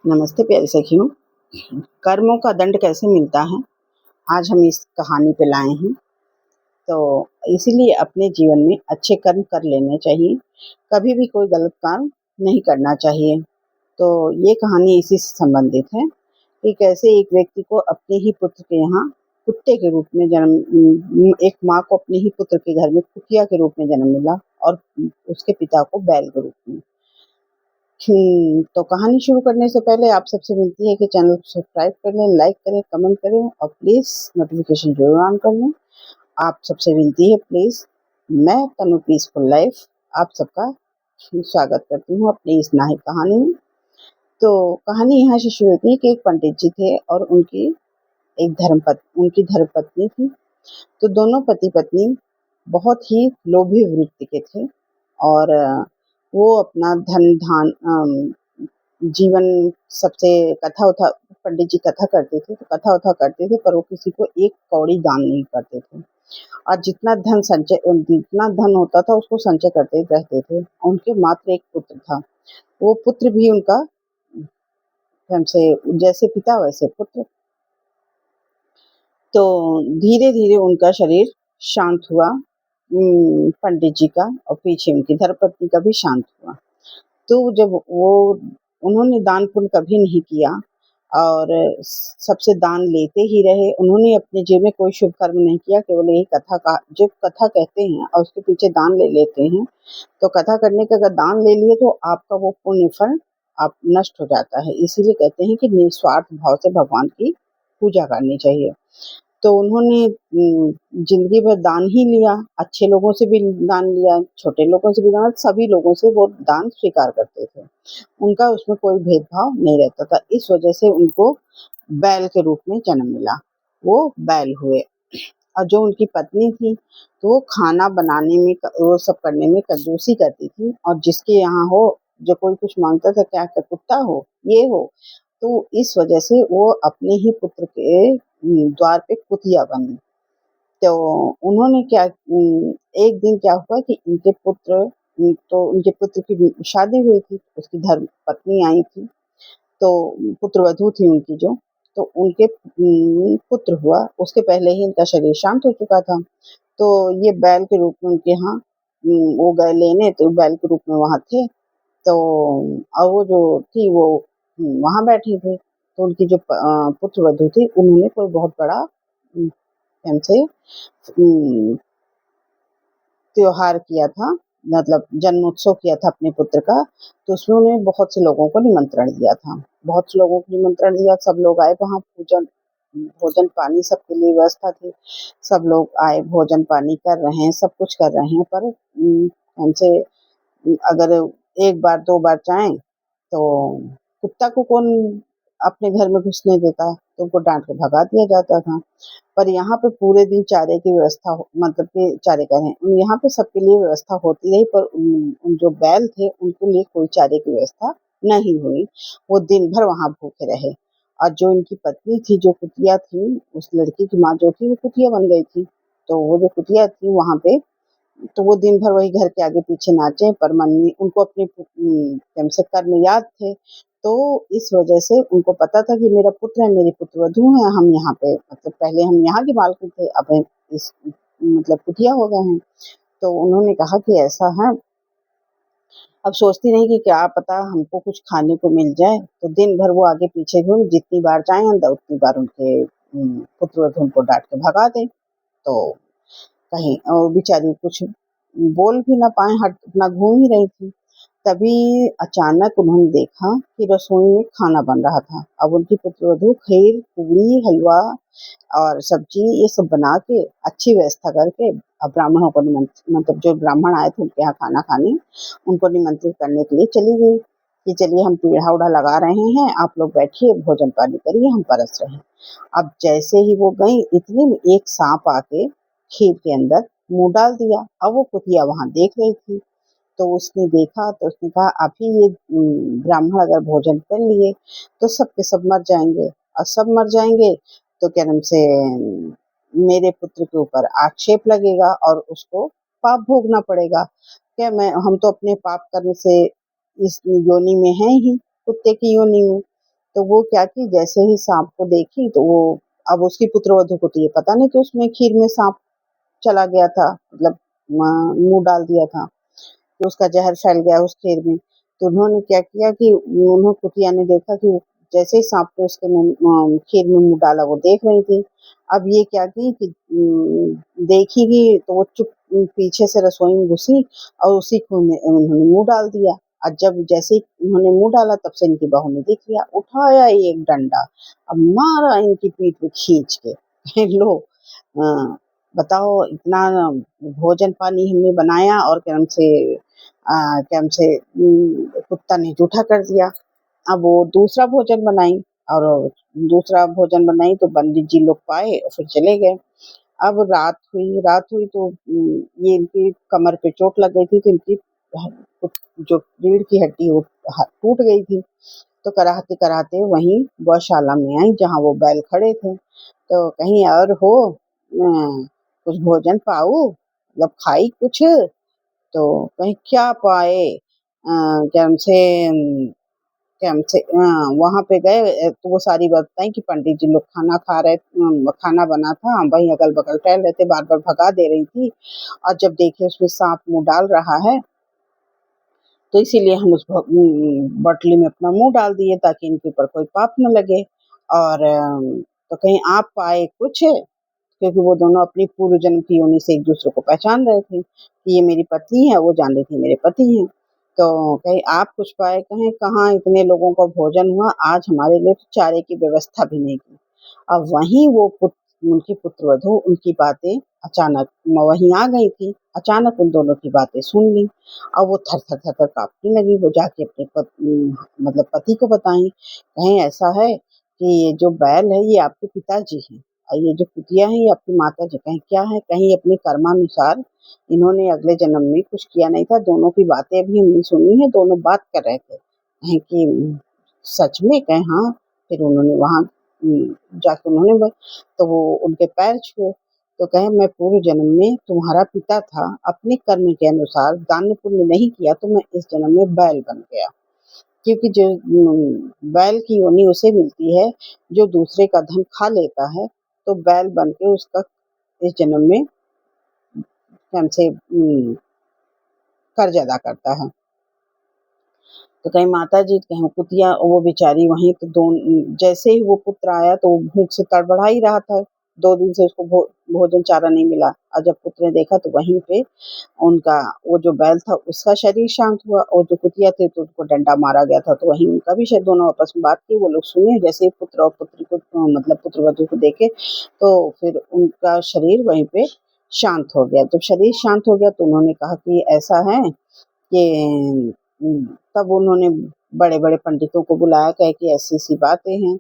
नमस्ते प्यारी सखियों। कर्मों का दंड कैसे मिलता है, आज हम इस कहानी पे लाए हैं। तो इसीलिए अपने जीवन में अच्छे कर्म कर लेने चाहिए, कभी भी कोई गलत काम नहीं करना चाहिए। तो ये कहानी इसी से संबंधित है कि कैसे एक व्यक्ति को अपने ही पुत्र के यहाँ कुत्ते के रूप में एक माँ को अपने ही पुत्र के घर में कुतिया के रूप में जन्म मिला और उसके पिता को बैल के रूप में। तो कहानी शुरू करने से पहले आप सबसे विनती है कि चैनल को सब्सक्राइब कर लें, लाइक करें, कमेंट करें और प्लीज़ नोटिफिकेशन जरूर ऑन कर लें। आप सबसे विनती है प्लीज़। मैं तनु पीसफुल लाइफ आप सबका स्वागत करती हूँ अपनी इस नाहिक कहानी में। तो कहानी यहाँ से शुरू होती है कि एक पंडित जी थे और उनकी धर्मपत्नी थी। तो दोनों पति पत्नी बहुत ही लोभी वृत्ति के थे और वो अपना धन धान जीवन सबसे पंडित जी कथा करते थे, तो कथा वथा करते थे, पर वो किसी को एक कौड़ी दान नहीं करते थे और जितना धन होता था उसको संचय करते रहते थे। उनके मात्र एक पुत्र था, वो पुत्र भी उनका हमसे जैसे पिता वैसे पुत्र। तो धीरे धीरे उनका शरीर शांत हुआ, पंडित जी का, और पीछे उनकी धर्मपत्नी का भी शांत हुआ। तो जब उन्होंने दान पुण्य कभी नहीं किया और सबसे दान लेते ही रहे। उन्होंने अपने जीवन में कोई शुभ कर्म नहीं किया, केवल यही जो कथा कहते हैं और उसके पीछे दान ले लेते हैं। तो कथा करने का अगर दान ले लिए तो आपका वो पुण्य फल आप नष्ट हो जाता है। इसीलिए कहते हैं कि निस्वार्थ भाव से भगवान की पूजा करनी चाहिए। तो उन्होंने जिंदगी भर दान ही लिया, अच्छे लोगों से भी दान लिया, छोटे लोगों से भी दान, सभी लोगों से वो दान स्वीकार करते थे। उनका उसमें कोई भेदभाव नहीं रहता था। इस वजह से उनको बैल के रूप में जन्म मिला, वो बैल हुए। और जो उनकी पत्नी थी तो वो खाना बनाने में वो सब करने में कंजूसी करती थी, और जिसके यहाँ हो जो कोई कुछ मांगता था, क्या कुत्ता हो ये हो, तो इस वजह से वो अपने ही पुत्र के द्वार पे कुतिया बनी। तो उन्होंने एक दिन क्या हुआ कि उनके पुत्र की शादी हुई थी, उसकी धर्म पत्नी आई थी, तो पुत्रवधू थी उनकी जो, तो उनके पुत्र हुआ। उसके पहले ही इनका शरीर शांत हो चुका था। तो ये बैल के रूप में उनके यहाँ वो गए लेने, तो बैल के रूप में वहाँ थे। तो और वो जो थी वो वहाँ बैठी थी। तो उनकी जो पुत्रवधू थी, उन्होंने कोई बहुत बड़ा हमसे त्योहार किया था, मतलब जन्मोत्सव किया था अपने पुत्र का। तो उसमें उन्हें बहुत से लोगों को निमंत्रण दिया था, बहुत से लोगों को निमंत्रण दिया। सब लोग आए वहाँ, भोजन पानी सबके लिए व्यवस्था थी। सब लोग आए, भोजन पानी कर रहे हैं, सब कुछ कर रहे हैं, पर हमसे अगर एक बार दो बार जाएं तो कुत्ता को कौन अपने घर में घुसने देता, तो उनको डांट के भगा दिया जाता था। पर यहाँ पे पूरे दिन चारे की व्यवस्था मतलब कि चारे कह रहे हैं, यहाँ पे सबके लिए व्यवस्था होती रही, पर उन जो बैल थे उनके लिए कोई चारे की व्यवस्था नहीं हुई। वो दिन भर वहाँ भूखे रहे। और जो इनकी पत्नी थी, जो कुतिया थी, उस लड़की की माँ जो थी वो कुतिया बन गई थी। तो वो जो कुतिया थी वहाँ पे, तो वो दिन भर वही घर के आगे पीछे नाचे, पर मन में उनको अपने कम से कर्म याद थे। तो इस वजह से उनको पता था कि मेरा पुत्र है, मेरी पुत्रवधू है, हम यहाँ पे मतलब पहले हम यहाँ की मालकिन थे, अब हम इस मतलब कुटिया हो गए हैं। तो उन्होंने कहा कि ऐसा है, अब सोचती रही कि क्या पता हमको कुछ खाने को मिल जाए। तो दिन भर वो आगे पीछे घूम, जितनी बार जाए अंदर उतनी बार उनके पुत्रवधू उनको डांट के भगा दें। तो कहीं और बेचारी कुछ बोल भी ना पाए, हट अपना घूम ही रही थी। तभी अचानक उन्होंने देखा कि रसोई में खाना बन रहा था। अब उनकी पुत्रवधू खीर, पूरी, हलवा और सब्जी ये सब बना के अच्छी व्यवस्था करके अब ब्राह्मणों को मतलब जो ब्राह्मण आए थे उनके यहाँ खाना खाने, उनको निमंत्रित करने के लिए चली गई कि चलिए हम पीढ़ा उढ़ा लगा रहे हैं, आप लोग बैठिए, भोजन पानी करिए, हम परस रहे हैं। अब जैसे ही वो गई, इतने में एक सांप आके खीर के अंदर मुंह डाल दिया। अब वो कुतिया वहां देख रही थी, तो उसने देखा, तो उसने कहा अभी ये ब्राह्मण अगर भोजन कर लिए तो सब के सब मर जाएंगे, और सब मर जाएंगे तो क्या नाम से मेरे पुत्र के ऊपर आक्षेप लगेगा और उसको पाप भोगना पड़ेगा। क्या हम तो अपने पाप कर्म से इस योनि में हैं ही, कुत्ते की योनि में, तो वो क्या की, जैसे ही साँप को देखी तो वो, अब उसकी पुत्रवधू को तो ये पता नहीं कि उसमें खीर में साँप चला गया था, मतलब मुँह डाल दिया था, तो उसका ज़हर फैल गया उस खीर में। तो उन्होंने क्या किया कि कुतिया ने देखा कि जैसे ही साँप ने उसके खीर में मुँह डाला, वो देख रही थी। अब ये क्या की कि देखेगी तो वो पीछे से रसोई में घुसी और उसी को उन्होंने मुँह डाल दिया। और जब जैसे ही उन्होंने मुँह डाला, तब से इनकी बहू ने देख लिया, उठाया एक डंडा, अब मारा इनकी पीठ पे खींच के। लो, अ, बताओ, इतना भोजन पानी हमने बनाया और क्या हमसे कुत्ता ने जूठा कर दिया। अब वो दूसरा भोजन बनाई तो पंडित जी लोग पाए और फिर चले गए। अब रात हुई तो ये इनकी कमर पे चोट लग गई थी, तो इनकी जो रीढ़ की हड्डी वो टूट गई थी। तो कराहते-कराहते वहीं गौशाला में आई जहाँ वो बैल खड़े थे। तो कहीं, और हो कुछ भोजन पाऊ, मतलब खाई कुछ? तो कहीं क्या पाए, क्या हमसे वहाँ पे गए, तो वो सारी बात बताई कि पंडित जी लोग खाना बना था, हम वहीं अगल-बगल टहल रहे थे, बार-बार भगा दे रही थी, और जब देखे उसमें साँप मुँह डाल रहा है, तो इसीलिए हम उस बटली में अपना मुँह डाल दिए ताकि इनके ऊपर कोई पाप न लगे। और तो कहीं आप पाए कुछ? क्योंकि वो दोनों अपनी पूर्व जन्म की योनि से एक-दूसरे को पहचान रहे थे कि ये मेरी पत्नी है, वो जान रही थी मेरे पति हैं। तो कहीं आप कुछ पाए? कहें कहाँ, इतने लोगों का भोजन हुआ, आज हमारे लिए तो चारे की व्यवस्था भी नहीं की। अब वहीं वो उनकी पुत्रवधू उनकी बातें अचानक वहीं आ गई थी। अचानक उन दोनों की बातें सुन ली। अब वो थर-थर काँपने लगी। वो जाके अपने मतलब पति को बताई। कहें ऐसा है कि ये जो बैल है ये आपके पिताजी हैं, और ये जो कुतिया है ये आपकी माताजी। कहें क्या है? कहीं अपने कर्मानुसार इन्होंने अगले जन्म में कुछ किया नहीं था। दोनों की बातें अभी हमने सुनी है, दोनों बात कर रहे थे। कहें कि सच में? कहें हाँ। फिर उन्होंने वहाँ जाके तो वो उनके पैर छुए। तो कहे मैं पूर्व जन्म में तुम्हारा पिता था, अपने कर्म के अनुसार दान पुण्य नहीं किया तो मैं इस जन्म में बैल बन गया। क्योंकि जो बैल की योनि उसे मिलती है जो दूसरे का धन खा लेता है, तो बैल बन के उसका इस जन्म में हमसे कर्ज अदा करता है। तो कहीं माताजी, कहीं कुतिया, वो बेचारी वहीं तो जैसे ही वो पुत्र आया तो वो भूख से तड़बड़ा ही रहा था। 2 दिन से उसको भोजन चारा नहीं मिला, और जब पुत्र ने देखा तो वहीं पे उनका वो जो बैल था उसका शरीर शांत हुआ, और जो कुतिया थे तो उनको डंडा मारा गया था, तो वहीं उनका भी शायद दोनों आपस में बात की। वो लोग सुने, जैसे ही पुत्र और पुत्री को मतलब पुत्रवधू को देखे, तो फिर उनका शरीर वहीं पे शांत हो गया। जब शरीर शांत हो गया तो उन्होंने कहा कि ऐसा है कि तब उन्होंने बड़े-बड़े पंडितों को बुलाया, कहे कि ऐसी-ऐसी बातें हैं।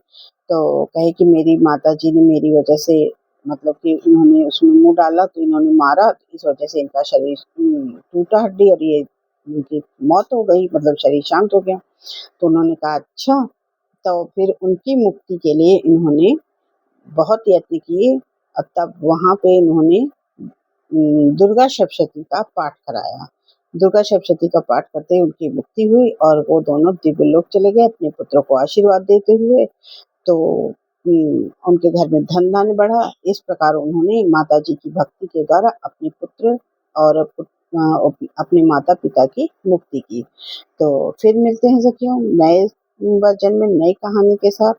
तो कहे कि मेरी माताजी ने मेरी वजह से, मतलब कि उन्होंने उसमें मुँह डाला तो इन्होंने मारा, इस वजह से इनका शरीर टूटा हड्डी, और ये इनकी मौत हो गई, मतलब शरीर शांत हो गया। तो उन्होंने कहा अच्छा। तो फिर उनकी मुक्ति के लिए इन्होंने बहुत यत्न किए, और तब वहाँ पे इन्होंने दुर्गा सप्तशती का पाठ कराया। दुर्गा सप्तशती का पाठ करते ही उनकी मुक्ति हुई, और वो दोनों दिव्य लोक चले गए अपने पुत्र को आशीर्वाद देते हुए। तो उनके घर में धन-धान्य बढ़ा। इस प्रकार उन्होंने माताजी की भक्ति के द्वारा अपने पुत्र और अपने माता-पिता की मुक्ति की। तो फिर मिलते हैं सखियों नए वर्जन में, नई कहानी के साथ।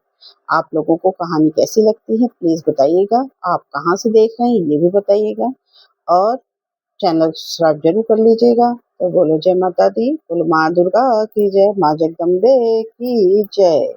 आप लोगों को कहानी कैसी लगती है प्लीज़ बताइएगा। आप कहाँ से देख रहे हैं ये भी बताइएगा, और चैनल सब्सक्राइब ज़रूर कर लीजिएगा। तो बोलो जय माता दी, बोलो माँ दुर्गा की जय, माँ जगदम्बे की जय।